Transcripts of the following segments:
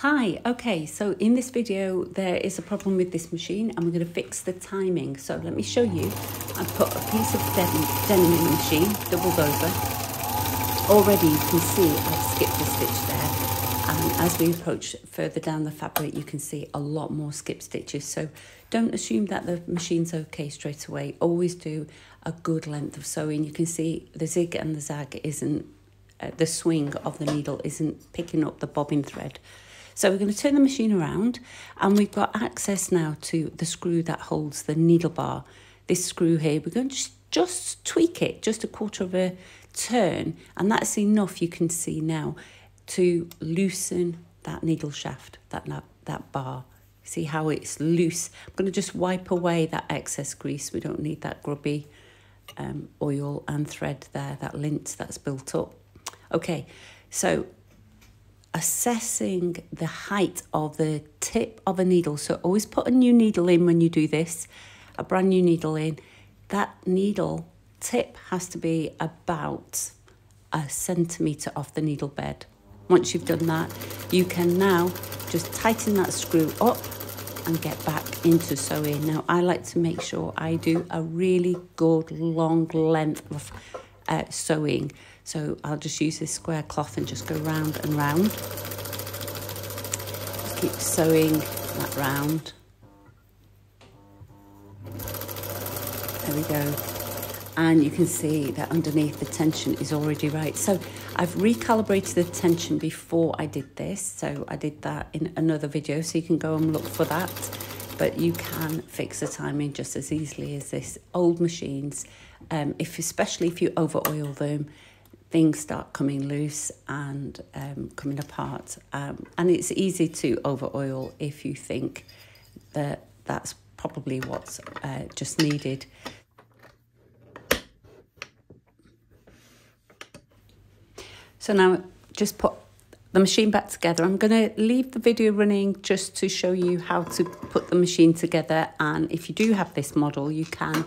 Hi, okay, so in this video there is a problem with this machine and we're going to fix the timing. So let me show you. I've put a piece of denim in the machine, doubled over. Already you can see I've skipped a stitch there, and as we approach further down the fabric you can see a lot more skip stitches. So don't assume that the machine's okay straight away. Always do a good length of sewing. You can see the zig and the zag isn't, the swing of the needle isn't picking up the bobbin thread. So we're going to turn the machine around and we've got access now to the screw that holds the needle bar. This screw here, we're going to just tweak it, just a quarter of a turn, and that's enough, you can see now, to loosen that needle shaft, that bar. See how it's loose? I'm going to just wipe away that excess grease. We don't need that grubby oil and thread there, that lint that's built up. Okay, so assessing the height of the tip of a needle. So always put a new needle in when you do this, a brand new needle in. That needle tip has to be about 1 centimetre off the needle bed. Once you've done that, you can now just tighten that screw up and get back into sewing. Now I like to make sure I do a really good long length of sewing. So I'll just use this square cloth and just go round and round. Just keep sewing that round. There we go. And you can see that underneath the tension is already right. So I've recalibrated the tension before I did this. So I did that in another video, so you can go and look for that. But you can fix the timing just as easily as this. Old machines, especially if you over oil them, things start coming loose and coming apart. And it's easy to over oil if you think that that's probably what's just needed. So now just put the machine back together. I'm going to leave the video running just to show you how to put the machine together. And if you do have this model, you can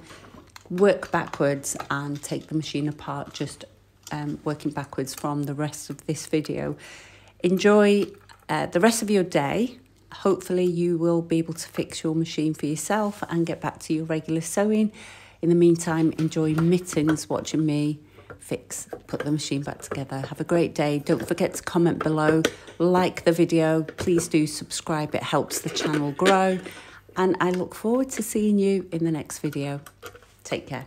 work backwards and take the machine apart, just working backwards from the rest of this video. Enjoy the rest of your day. Hopefully you will be able to fix your machine for yourself and get back to your regular sewing. In the meantime, enjoy mittens watching me put the machine back together. Have a great day. Don't forget to comment below, like the video. Please do subscribe. It helps the channel grow. And I look forward to seeing you in the next video. Take care.